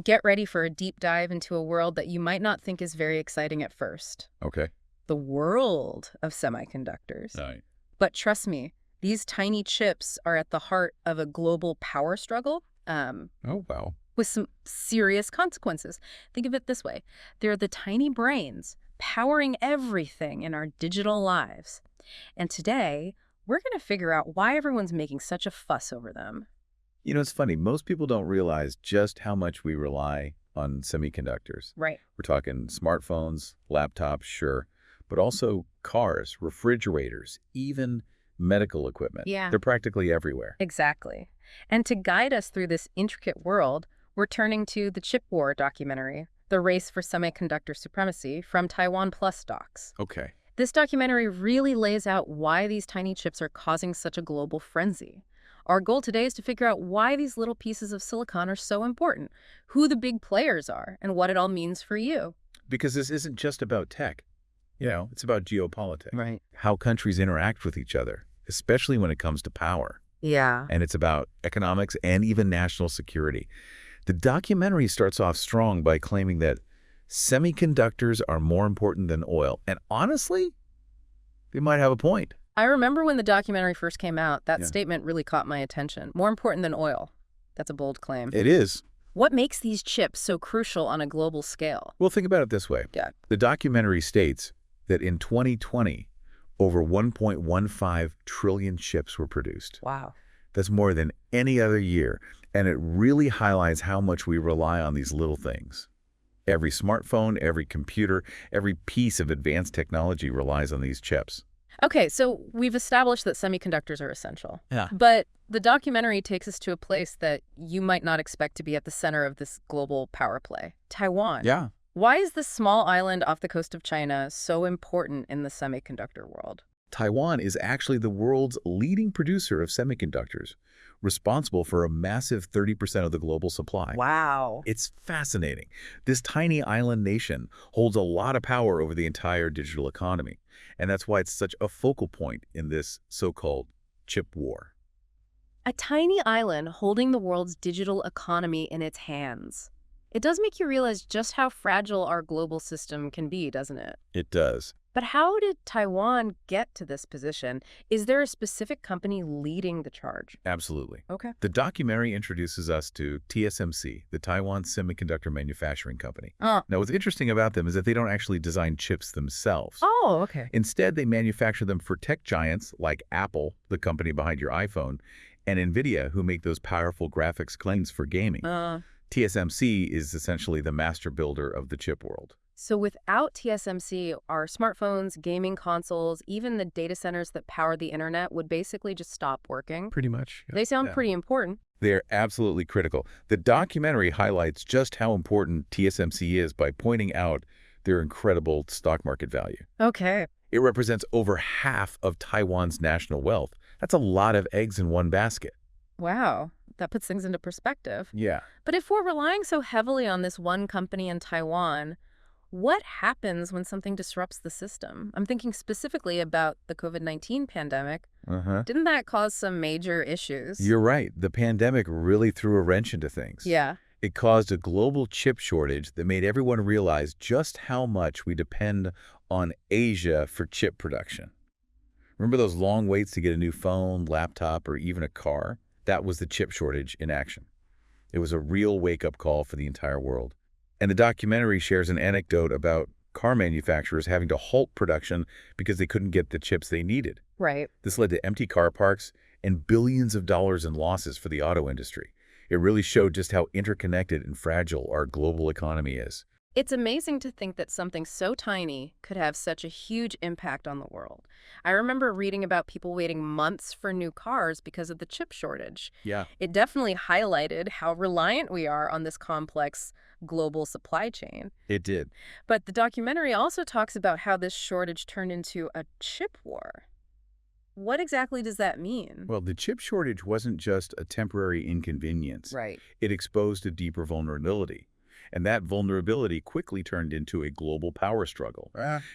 Get ready for a deep dive into a world that you might not think is very exciting at first. Okay. The world of semiconductors. All right. But trust me, these tiny chips are at the heart of a global power struggle Oh, wow. with some serious consequences. Think of it this way. They're the tiny brains powering everything in our digital lives. And today, we're going to figure out why everyone's making such a fuss over them. It's funny. Most people don't realize just how much we rely on semiconductors. Right. We're talking smartphones, laptops, sure, but also cars, refrigerators, even medical equipment. Yeah. They're practically everywhere. Exactly. And to guide us through this intricate world, we're turning to the Chip War documentary, The Race for Semiconductor Supremacy from Taiwan Plus Docs. Okay. This documentary really lays out why these tiny chips are causing such a global frenzy. Our goal today is to figure out why these little pieces of silicon are so important, who the big players are, and what it all means for you. Because this isn't just about tech. It's about geopolitics. Right. How countries interact with each other, especially when it comes to power. Yeah. And it's about economics and even national security. The documentary starts off strong by claiming that semiconductors are more important than oil. And honestly, they might have a point. I remember when the documentary first came out, that Yeah. statement really caught my attention. More important than oil. That's a bold claim. It is. What makes these chips so crucial on a global scale? Well, think about it this way. Yeah. The documentary states that in 2020, over 1.15 trillion chips were produced. Wow. That's more than any other year, and it really highlights how much we rely on these little things. Every smartphone, every computer, every piece of advanced technology relies on these chips. Okay, so we've established that semiconductors are essential. Yeah. But the documentary takes us to a place that you might not expect to be at the center of this global power play, Taiwan. Yeah. Why is this small island off the coast of China so important in the semiconductor world? Taiwan is actually the world's leading producer of semiconductors, responsible for a massive 30% of the global supply. Wow. It's fascinating. This tiny island nation holds a lot of power over the entire digital economy, and that's why it's such a focal point in this so-called chip war. A tiny island holding the world's digital economy in its hands. It does make you realize just how fragile our global system can be, doesn't it? It does. But how did Taiwan get to this position? Is there a specific company leading the charge? Absolutely. Okay. The documentary introduces us to TSMC, the Taiwan Semiconductor Manufacturing Company. Oh. Now, what's interesting about them is that they don't actually design chips themselves. Oh, okay. Instead, they manufacture them for tech giants like Apple, the company behind your iPhone, and NVIDIA, who make those powerful graphics claims for gaming. TSMC is essentially the master builder of the chip world. So without TSMC, our smartphones, gaming consoles, even the data centers that power the internet would basically just stop working. Pretty much. They sound Yeah. pretty important. They're absolutely critical. The documentary highlights just how important TSMC is by pointing out their incredible stock market value. Okay. It represents over half of Taiwan's national wealth. That's a lot of eggs in one basket. Wow. That puts things into perspective. Yeah. But if we're relying so heavily on this one company in Taiwan, what happens when something disrupts the system? I'm thinking specifically about the COVID-19 pandemic. Didn't that cause some major issues? You're right. The pandemic really threw a wrench into things. Yeah. It caused a global chip shortage that made everyone realize just how much we depend on Asia for chip production. Remember those long waits to get a new phone, laptop, or even a car? That was the chip shortage in action. It was a real wake-up call for the entire world. And the documentary shares an anecdote about car manufacturers having to halt production because they couldn't get the chips they needed. Right. This led to empty car parks and billions of dollars in losses for the auto industry. It really showed just how interconnected and fragile our global economy is. It's amazing to think that something so tiny could have such a huge impact on the world. I remember reading about people waiting months for new cars because of the chip shortage. Yeah. It definitely highlighted how reliant we are on this complex global supply chain. It did. But the documentary also talks about how this shortage turned into a chip war. What exactly does that mean? Well, the chip shortage wasn't just a temporary inconvenience. Right. It exposed a deeper vulnerability. And that vulnerability quickly turned into a global power struggle.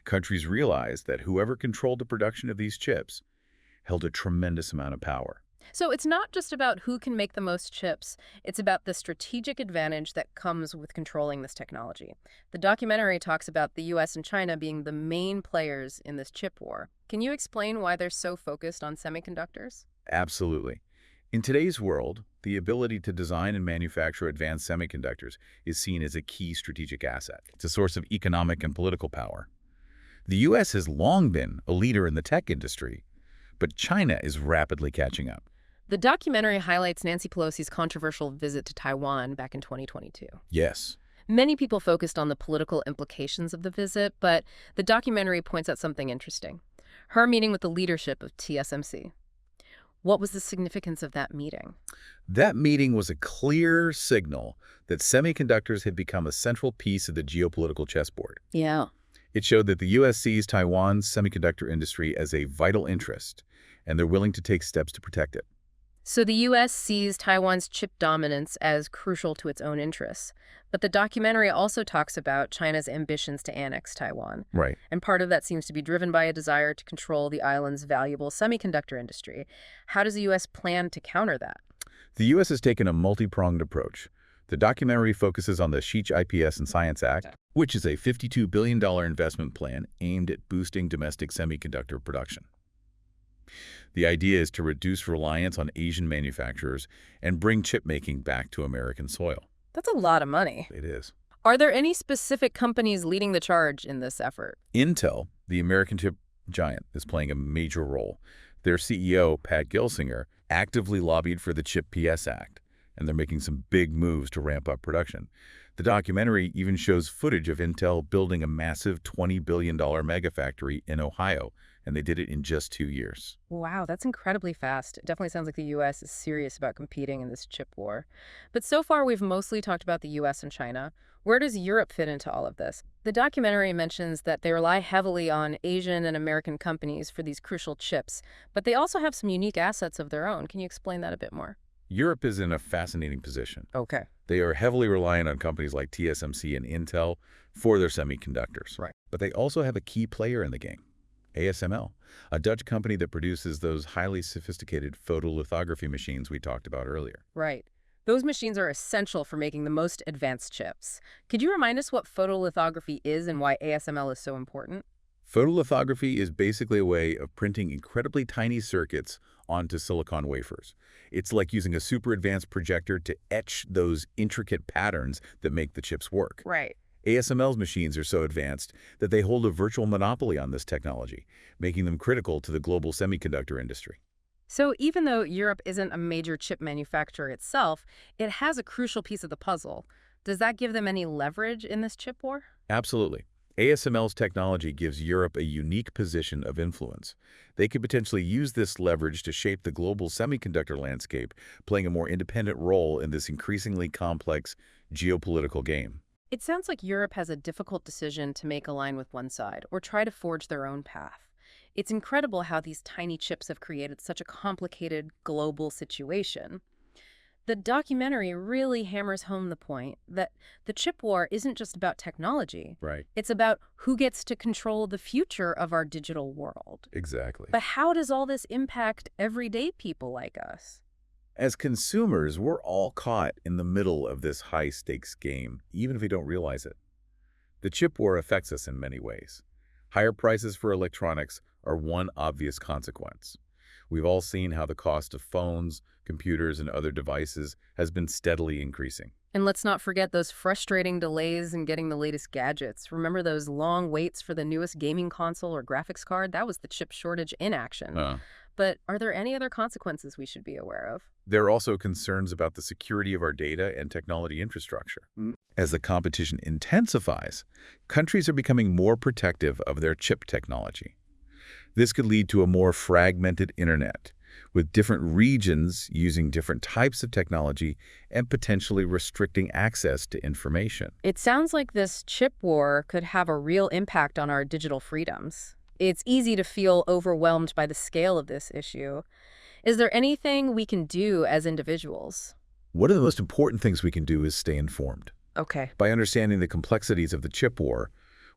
Countries realized that whoever controlled the production of these chips held a tremendous amount of power. So it's not just about who can make the most chips, it's about the strategic advantage that comes with controlling this technology. The documentary talks about the US and China being the main players in this chip war. Can you explain why they're so focused on semiconductors? Absolutely. In today's world, the ability to design and manufacture advanced semiconductors is seen as a key strategic asset. It's a source of economic and political power. The U.S. has long been a leader in the tech industry, but China is rapidly catching up. The documentary highlights Nancy Pelosi's controversial visit to Taiwan back in 2022. Yes. Many people focused on the political implications of the visit, but the documentary points out something interesting. Her meeting with the leadership of TSMC. What was the significance of that meeting? That meeting was a clear signal that semiconductors had become a central piece of the geopolitical chessboard. Yeah. It showed that the U.S. sees Taiwan's semiconductor industry as a vital interest, and they're willing to take steps to protect it. So the U.S. sees Taiwan's chip dominance as crucial to its own interests. But the documentary also talks about China's ambitions to annex Taiwan. Right. And part of that seems to be driven by a desire to control the island's valuable semiconductor industry. How does the U.S. plan to counter that? The U.S. has taken a multi-pronged approach. The documentary focuses on the Sheech IPS and Science Act, which is a $52 billion investment plan aimed at boosting domestic semiconductor production. The idea is to reduce reliance on Asian manufacturers and bring chip making back to American soil. That's a lot of money. It is. Are there any specific companies leading the charge in this effort? Intel, the American chip giant, is playing a major role. Their CEO, Pat Gelsinger, actively lobbied for the CHIP PS Act, and they're making some big moves to ramp up production. The documentary even shows footage of Intel building a massive $20 billion megafactory in Ohio, and they did it in just 2 years. Wow, that's incredibly fast. It definitely sounds like the U.S. is serious about competing in this chip war. But so far, we've mostly talked about the U.S. and China. Where does Europe fit into all of this? The documentary mentions that they rely heavily on Asian and American companies for these crucial chips, but they also have some unique assets of their own. Can you explain that a bit more? Europe is in a fascinating position. Okay. They are heavily reliant on companies like TSMC and Intel for their semiconductors. Right. But they also have a key player in the game, ASML, a Dutch company that produces those highly sophisticated photolithography machines we talked about earlier. Right. Those machines are essential for making the most advanced chips. Could you remind us what photolithography is and why ASML is so important? Photolithography is basically a way of printing incredibly tiny circuits onto silicon wafers. It's like using a super advanced projector to etch those intricate patterns that make the chips work. Right. ASML's machines are so advanced that they hold a virtual monopoly on this technology, making them critical to the global semiconductor industry. So even though Europe isn't a major chip manufacturer itself, it has a crucial piece of the puzzle. Does that give them any leverage in this chip war? Absolutely. ASML's technology gives Europe a unique position of influence. They could potentially use this leverage to shape the global semiconductor landscape, playing a more independent role in this increasingly complex geopolitical game. It sounds like Europe has a difficult decision to make align with one side or try to forge their own path. It's incredible how these tiny chips have created such a complicated global situation. The documentary really hammers home the point that the chip war isn't just about technology. Right. It's about who gets to control the future of our digital world. Exactly. But how does all this impact everyday people like us? As consumers, we're all caught in the middle of this high-stakes game, even if we don't realize it. The chip war affects us in many ways. Higher prices for electronics are one obvious consequence. We've all seen how the cost of phones, computers, and other devices has been steadily increasing. And let's not forget those frustrating delays in getting the latest gadgets. Remember those long waits for the newest gaming console or graphics card? That was the chip shortage in action. But are there any other consequences we should be aware of? There are also concerns about the security of our data and technology infrastructure. As the competition intensifies, countries are becoming more protective of their chip technology. This could lead to a more fragmented internet, with different regions using different types of technology and potentially restricting access to information. It sounds like this chip war could have a real impact on our digital freedoms. It's easy to feel overwhelmed by the scale of this issue. Is there anything we can do as individuals? One of the most important things we can do is stay informed. Okay. By understanding the complexities of the chip war,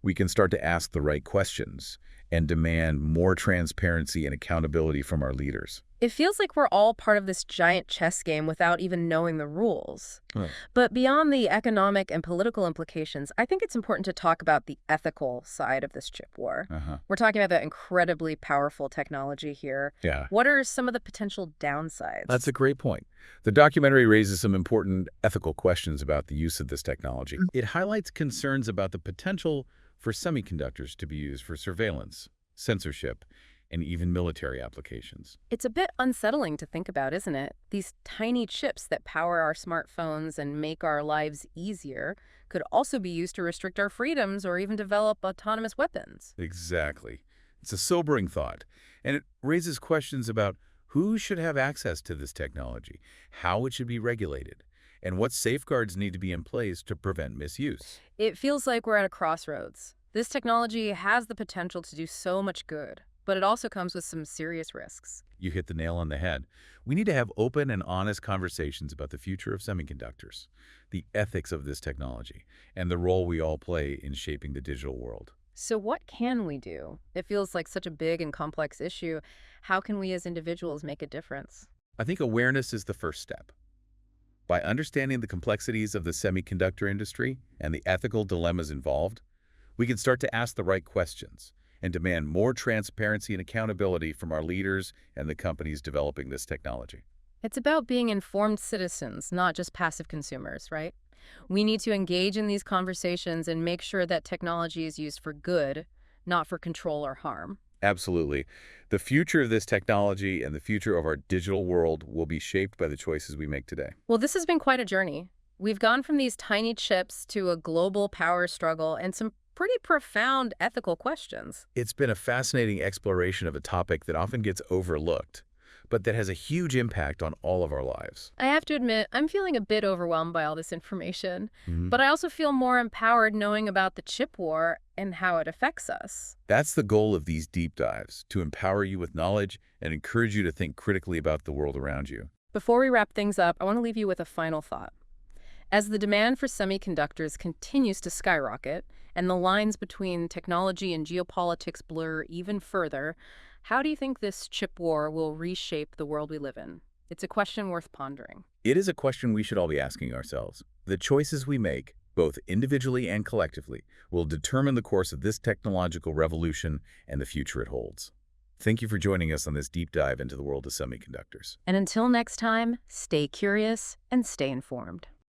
we can start to ask the right questions and demand more transparency and accountability from our leaders. It feels like we're all part of this giant chess game without even knowing the rules. Right. But beyond the economic and political implications, I think it's important to talk about the ethical side of this chip war. Uh-huh. We're talking about the incredibly powerful technology here. Yeah. What are some of the potential downsides? That's a great point. The documentary raises some important ethical questions about the use of this technology. It highlights concerns about the potential for semiconductors to be used for surveillance, censorship, and even military applications. It's a bit unsettling to think about, isn't it? These tiny chips that power our smartphones and make our lives easier could also be used to restrict our freedoms or even develop autonomous weapons. Exactly. It's a sobering thought, and it raises questions about who should have access to this technology, how it should be regulated, and what safeguards need to be in place to prevent misuse. It feels like we're at a crossroads. This technology has the potential to do so much good, but it also comes with some serious risks. You hit the nail on the head. We need to have open and honest conversations about the future of semiconductors, the ethics of this technology, and the role we all play in shaping the digital world. So what can we do? It feels like such a big and complex issue. How can we as individuals make a difference? I think awareness is the first step. By understanding the complexities of the semiconductor industry and the ethical dilemmas involved, we can start to ask the right questions and demand more transparency and accountability from our leaders and the companies developing this technology. It's about being informed citizens, not just passive consumers, right? We need to engage in these conversations and make sure that technology is used for good, not for control or harm. Absolutely. The future of this technology and the future of our digital world will be shaped by the choices we make today. Well, this has been quite a journey. We've gone from these tiny chips to a global power struggle and some pretty profound ethical questions. It's been a fascinating exploration of a topic that often gets overlooked, but that has a huge impact on all of our lives. I have to admit, I'm feeling a bit overwhelmed by all this information, Mhm. but I also feel more empowered knowing about the chip war and how it affects us. That's the goal of these deep dives, to empower you with knowledge and encourage you to think critically about the world around you. Before we wrap things up, I want to leave you with a final thought. As the demand for semiconductors continues to skyrocket and the lines between technology and geopolitics blur even further, how do you think this chip war will reshape the world we live in? It's a question worth pondering. It is a question we should all be asking ourselves. The choices we make, both individually and collectively, will determine the course of this technological revolution and the future it holds. Thank you for joining us on this deep dive into the world of semiconductors. And until next time, stay curious and stay informed.